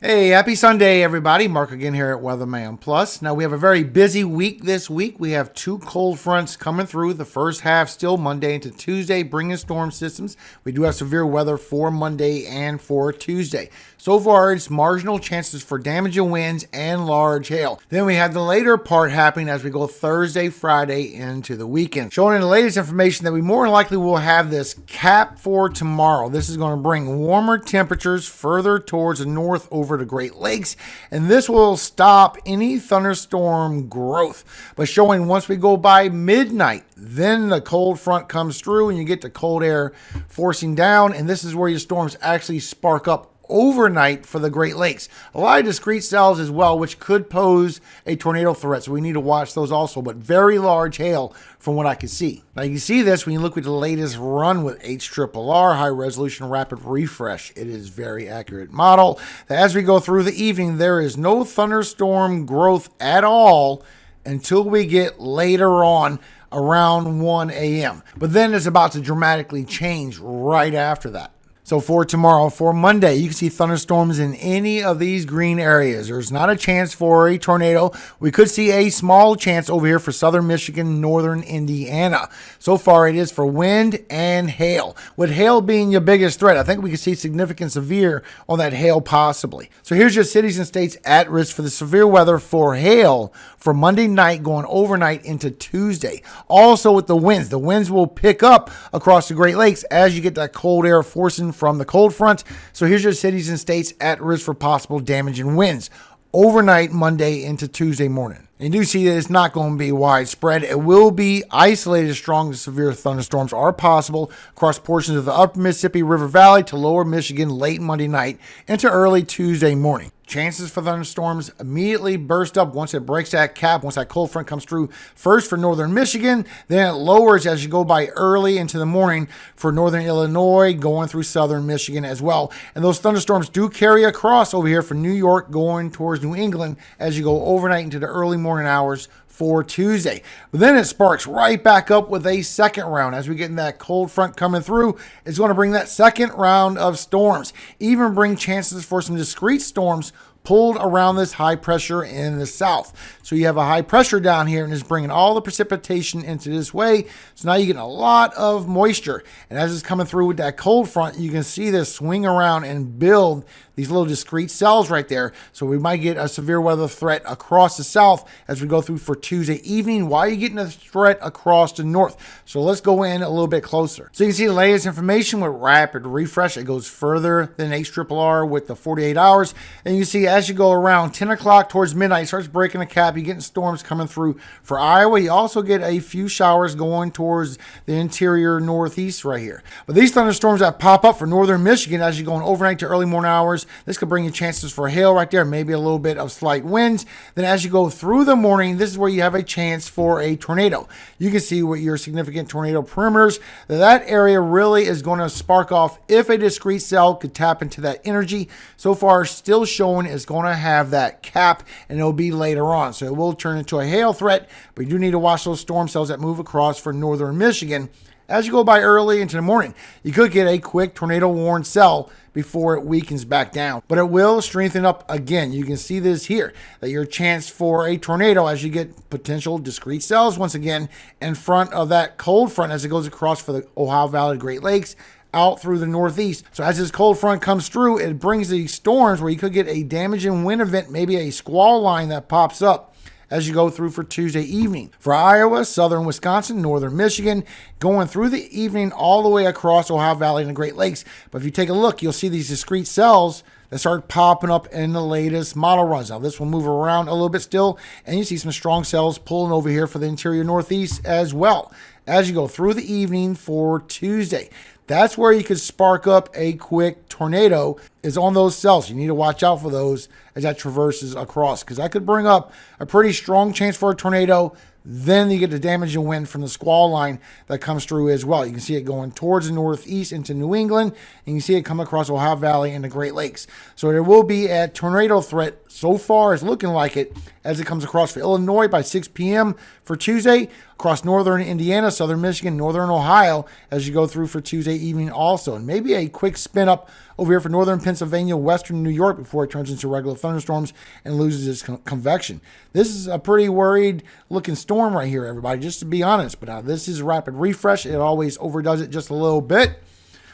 Hey, happy Sunday, everybody. Mark again here at Weatherman Plus. Now, we have a very busy week this week. We have two cold fronts coming through. The first half still Monday into Tuesday, bringing storm systems. We do have severe weather for Monday and for Tuesday. So far, it's marginal chances for damaging winds and large hail. Then we have the later part happening as we go Thursday, Friday into the weekend. Showing in the latest information that we more than likely will have this cap for tomorrow. This is going to bring warmer temperatures further towards the north over the Great Lakes, and this will stop any thunderstorm growth. But showing once we go by midnight, then the cold front comes through and you get the cold air forcing down, and this is where your storms actually spark up overnight for the Great Lakes. A lot of discrete cells as well, which could pose a tornado threat, so we need to watch those also, but very large hail from what I can see. Now you can see this when you look at the latest run with HRRR, high resolution rapid refresh. It is very accurate model. As we go through the evening, there is no thunderstorm growth at all until we get later on around 1 a.m. But then it's about to dramatically change right after that. So for tomorrow, for Monday, you can see thunderstorms in any of these green areas. There's not a chance for a tornado. We could see a small chance over here for southern Michigan, northern Indiana. So far, it is for wind and hail. With hail being your biggest threat, I think we could see significant severe on that hail possibly. So here's your cities and states at risk for the severe weather for hail for Monday night going overnight into Tuesday. Also with the winds will pick up across the Great Lakes as you get that cold air forcing from the cold front. So here's your cities and states at risk for possible damage and winds overnight Monday into Tuesday morning. And you do see that it's not going to be widespread. It will be isolated. Strong to severe thunderstorms are possible across portions of the upper Mississippi River Valley to lower Michigan late Monday night into early Tuesday morning. Chances for thunderstorms immediately burst up once it breaks that cap, once that cold front comes through. First for northern Michigan, then it lowers as you go by early into the morning for northern Illinois, going through southern Michigan as well. And those thunderstorms do carry across over here for New York, going towards New England as you go overnight into the early morning hours for Tuesday. But then it sparks right back up with a second round. As we get in that cold front coming through, it's going to bring that second round of storms. Even bring chances for some discrete storms pulled around this high pressure in the south. So you have a high pressure down here and it's bringing all the precipitation into this way. So now you're getting a lot of moisture. And as it's coming through with that cold front, you can see this swing around and build these little discrete cells right there. So we might get a severe weather threat across the south as we go through for Tuesday evening while you're getting a threat across the north. So let's go in a little bit closer. So you can see the latest information with rapid refresh. It goes further than HRRR with the 48 hours. And you see as you go around 10 o'clock towards midnight, it starts breaking the cap. You're getting storms coming through for Iowa. You also get a few showers going towards the interior northeast right here. But these thunderstorms that pop up for northern Michigan as you're going overnight to early morning hours, this could bring you chances for hail right there, maybe a little bit of slight winds. Then as you go through the morning, this is where you have a chance for a tornado. You can see what your significant tornado perimeters. That area really is going to spark off if a discrete cell could tap into that energy. So far, still showing is going to have that cap, and it'll be later on. So it will turn into a hail threat, but you do need to watch those storm cells that move across for northern Michigan. As you go by early into the morning, you could get a quick tornado warn cell before it weakens back down, but it will strengthen up again. You can see this here, that your chance for a tornado as you get potential discrete cells once again in front of that cold front as it goes across for the Ohio Valley, Great Lakes, out through the northeast. So as this cold front comes through, it brings these storms where you could get a damaging wind event, maybe a squall line that pops up as you go through for Tuesday evening. For Iowa, southern Wisconsin, northern Michigan, going through the evening all the way across Ohio Valley and the Great Lakes. But if you take a look, you'll see these discrete cells that start popping up in the latest model runs. Now this will move around a little bit still, and you see some strong cells pulling over here for the interior northeast as well. As you go through the evening for Tuesday, that's where you could spark up a quick tornado, is on those cells. You need to watch out for those as that traverses across, because that could bring up a pretty strong chance for a tornado. Then you get the damage and wind from the squall line that comes through as well. You can see it going towards the northeast into New England, and you can see it come across Ohio Valley and the Great Lakes. So there will be a tornado threat. So far, it's looking like it as it comes across for Illinois by 6 p.m. for Tuesday, across northern Indiana, southern Michigan, northern Ohio as you go through for Tuesday evening also. And maybe a quick spin up over here for northern Pennsylvania, western New York before it turns into regular thunderstorms and loses its convection. This is a pretty worried looking storm right here, everybody, just to be honest. But this is a rapid refresh. It always overdoes it just a little bit.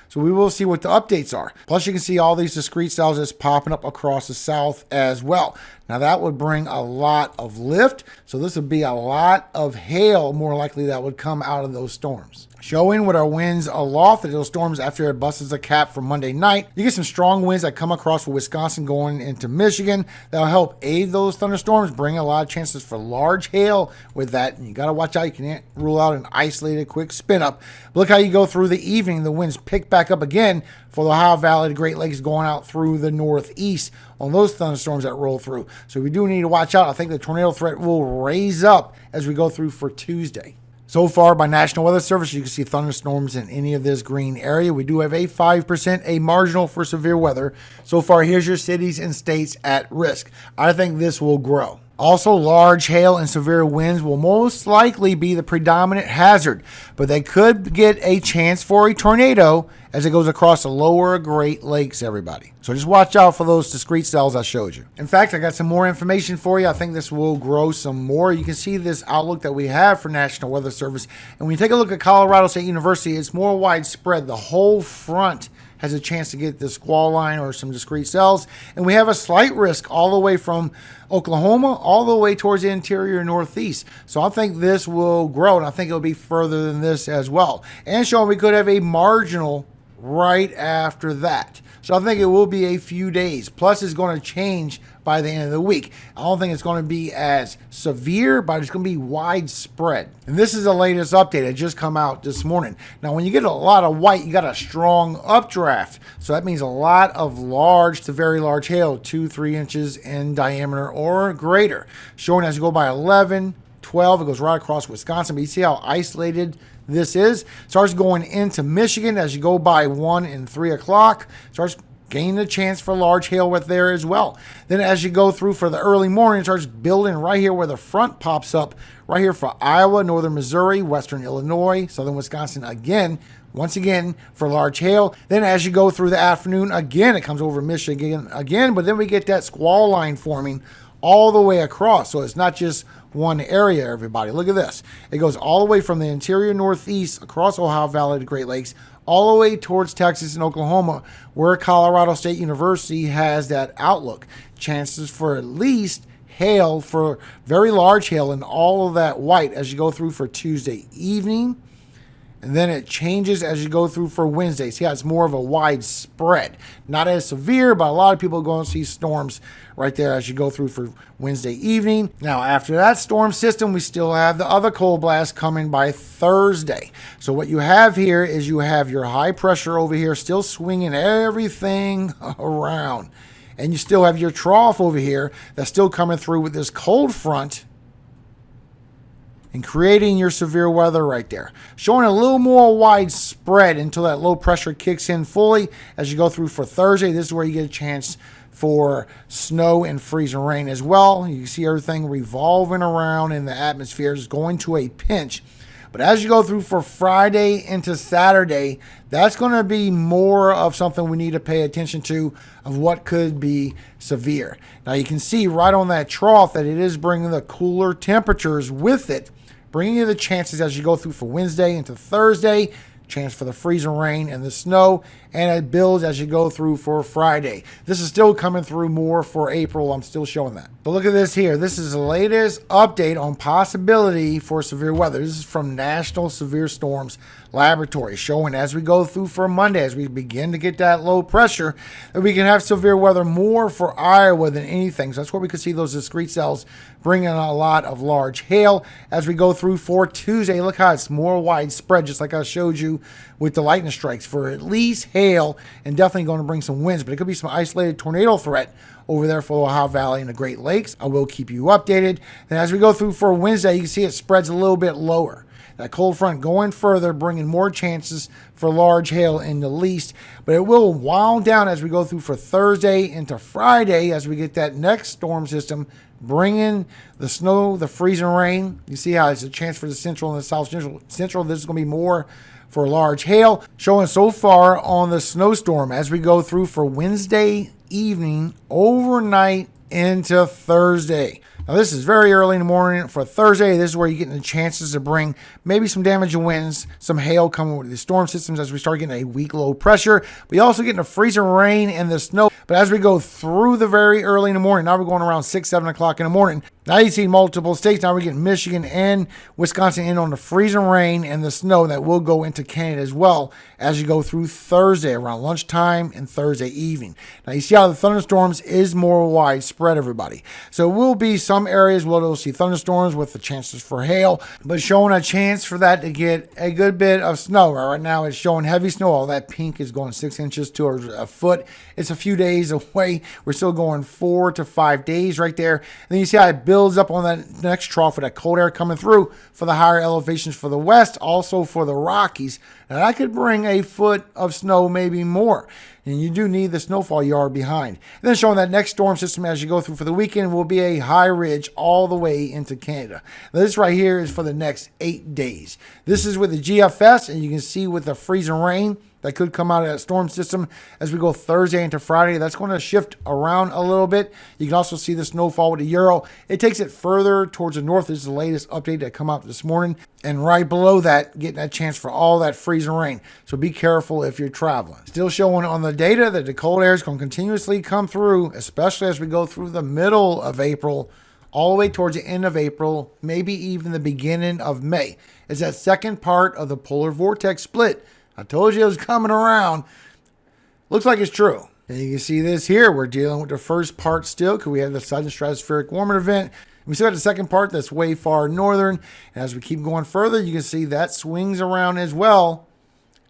So we will see what the updates are. Plus, you can see all these discrete cells just popping up across the south as well. Now, that would bring a lot of lift. So this would be a lot of hail, more likely, that would come out of those storms. Showing with our winds aloft at those storms after it busts a cap from Monday night. You get some strong winds that come across from Wisconsin going into Michigan. That'll help aid those thunderstorms, bring a lot of chances for large hail with that. And you got to watch out. You can't rule out an isolated quick spin up. But look how you go through the evening. The winds pick back up again for the Ohio Valley, the Great Lakes going out through the northeast on those thunderstorms that roll through. So we do need to watch out. I think the tornado threat will raise up as we go through for Tuesday. So far, by National Weather Service, you can see thunderstorms in any of this green area. We do have a 5%, a marginal for severe weather. So far, here's your cities and states at risk. I think this will grow. Also, large hail and severe winds will most likely be the predominant hazard, but they could get a chance for a tornado as it goes across the lower Great Lakes, everybody. So just watch out for those discrete cells I showed you. In fact, I got some more information for you. I think this will grow some more. You can see this outlook that we have for National Weather Service. And when you take a look at Colorado State University, it's more widespread. The whole front has a chance to get the squall line or some discrete cells. And we have a slight risk all the way from Oklahoma all the way towards the interior northeast. So I think this will grow, and I think it'll be further than this as well. And showing we could have a marginal right after that. So I think it will be a few days. Plus, it's going to change by the end of the week. I don't think it's going to be as severe, but it's going to be widespread. And this is the latest update. It just come out this morning. Now, when you get a lot of white, you got a strong updraft. So that means a lot of large to very large hail, 2-3 inches in diameter or greater. Showing as you go by 11, 12, it goes right across Wisconsin. But you see how isolated this is. Starts going into Michigan as you go by 1 and 3 o'clock. Starts gaining a chance for large hail right there as well. Then as you go through for the early morning, it starts building right here where the front pops up, right here for Iowa, northern Missouri, western Illinois, southern Wisconsin again, once again for large hail. Then as you go through the afternoon, again, it comes over Michigan again, but then we get that squall line forming all the way across. So it's not just one area, everybody. Look at this. It goes all the way from the interior northeast across Ohio Valley to Great Lakes, all the way towards Texas and Oklahoma, where Colorado State University has that outlook. Chances for at least hail, for very large hail, and all of that white as you go through for Tuesday evening. And then it changes as you go through for Wednesday. See how it's more of a widespread. Not as severe, but a lot of people are going to see storms right there as you go through for Wednesday evening. Now, after that storm system, we still have the other cold blast coming by Thursday. So what you have here is you have your high pressure over here still swinging everything around. And you still have your trough over here that's still coming through with this cold front and creating your severe weather right there. Showing a little more widespread until that low pressure kicks in fully as you go through for Thursday. This is where you get a chance for snow and freezing rain as well. You can see everything revolving around in the atmosphere is going to a pinch. But as you go through for Friday into Saturday, that's going to be more of something we need to pay attention to of what could be severe. Now you can see right on that trough that it is bringing the cooler temperatures with it, bringing you the chances as you go through for Wednesday into Thursday, chance for the freezing rain and the snow, and it builds as you go through for Friday. This is still coming through more for April. I'm still showing that. But look at this here. This is the latest update on possibility for severe weather. This is from National Severe Storms Laboratory, showing as we go through for Monday, as we begin to get that low pressure, that we can have severe weather more for Iowa than anything. So that's where we could see those discrete cells bringing a lot of large hail as we go through for Tuesday. Look how it's more widespread, just like I showed you with the lightning strikes, for at least hail and definitely going to bring some winds, but it could be some isolated tornado threat over there for the Ohio Valley and the Great Lakes. I will keep you updated. And as we go through for Wednesday, you can see it spreads a little bit lower. That cold front going further, bringing more chances for large hail in the least. But it will wind down as we go through for Thursday into Friday as we get that next storm system bringing the snow, the freezing rain. You see how it's a chance for the central and the south central. This is going to be more for large hail, showing so far on the snowstorm as we go through for Wednesday evening, overnight into Thursday. Now, this is very early in the morning for Thursday. This is where you're getting the chances to bring maybe some damaging winds, some hail coming with the storm systems as we start getting a weak low pressure. We also getting the freezing rain and the snow. But as we go through the very early in the morning, now we're going around 6, 7 o'clock in the morning. Now you see multiple states. Now we're getting Michigan and Wisconsin in on the freezing rain and the snow that will go into Canada as well as you go through Thursday around lunchtime and Thursday evening. Now you see how the thunderstorms is more widespread, everybody. So it will be some areas where we'll see thunderstorms with the chances for hail, but showing a chance for that to get a good bit of snow. Right now it's showing heavy snow. All that pink is going 6 inches to a foot. It's a few days away. We're still going 4 to 5 days right there. And then you see how it builds up on that next trough with that cold air coming through for the higher elevations for the west, also for the Rockies. Now that could bring a foot of snow, maybe more. And you do need the snowfall you are behind. And then showing that next storm system as you go through for the weekend will be a high ridge all the way into Canada. Now this right here is for the next 8 days. This is with the GFS, and you can see with the freezing rain that could come out of that storm system as we go Thursday into Friday. That's going to shift around a little bit. You can also see the snowfall with the Euro. It takes it further towards the north. This is the latest update that come out this morning. And right below that, getting that chance for all that freezing rain. So be careful if you're traveling. Still showing on the data that the cold air is going to continuously come through, especially as we go through the middle of April, all the way towards the end of April, maybe even the beginning of May. It's that second part of the polar vortex split. I told you it was coming around. Looks like it's true. And you can see this here. We're dealing with the first part still because we have the sudden stratospheric warming event. We still have the second part that's way far northern. And as we keep going further, you can see that swings around as well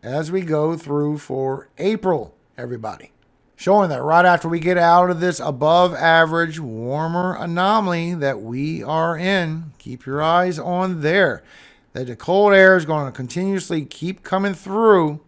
as we go through for April, everybody. Showing that right after we get out of this above average warmer anomaly that we are in, keep your eyes on there. That the cold air is going to continuously keep coming through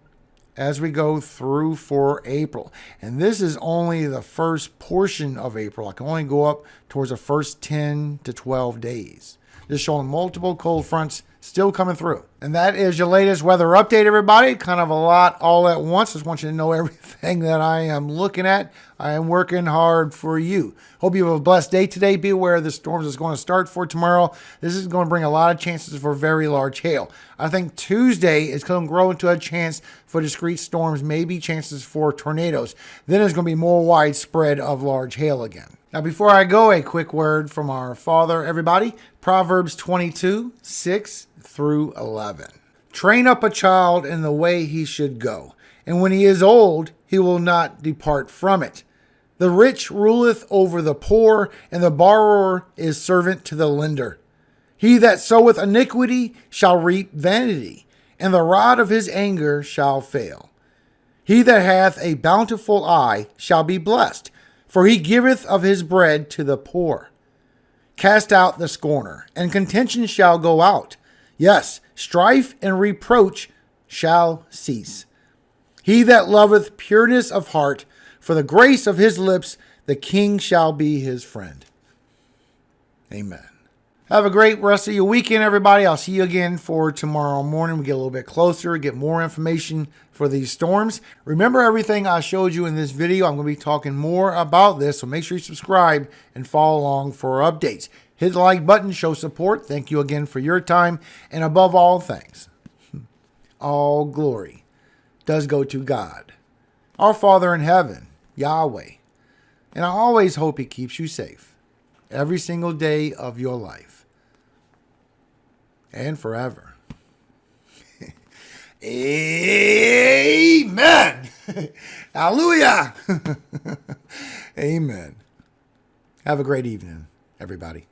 as we go through for April. And this is only the first portion of April. I can only go up towards the first 10 to 12 days. Just showing multiple cold fronts still coming through. And that is your latest weather update, everybody. Kind of a lot all at once. Just want you to know everything that I am looking at. I am working hard for you. Hope you have a blessed day today. Be aware the storms is going to start for tomorrow. This is going to bring a lot of chances for very large hail. I think Tuesday is going to grow into a chance for discrete storms, maybe chances for tornadoes. Then it's going to be more widespread of large hail again. Now, before I go, a quick word from our Father, everybody. Proverbs 22, 6 through 11. Train up a child in the way he should go, and when he is old, he will not depart from it. The rich ruleth over the poor, and the borrower is servant to the lender. He that soweth iniquity shall reap vanity, and the rod of his anger shall fail. He that hath a bountiful eye shall be blessed, for he giveth of his bread to the poor. Cast out the scorner, and contention shall go out. Yes, strife and reproach shall cease. He that loveth pureness of heart, for the grace of his lips, the king shall be his friend. Amen. Have a great rest of your weekend, everybody. I'll see you again for tomorrow morning. We get a little bit closer, get more information for these storms. Remember everything I showed you in this video. I'm going to be talking more about this, so make sure you subscribe and follow along for updates. Hit the like button, show support. Thank you again for your time. And above all things, all glory does go to God, our Father in heaven, Yahweh. And I always hope he keeps you safe every single day of your life. And forever. Amen. Hallelujah. Amen. Have a great evening, everybody.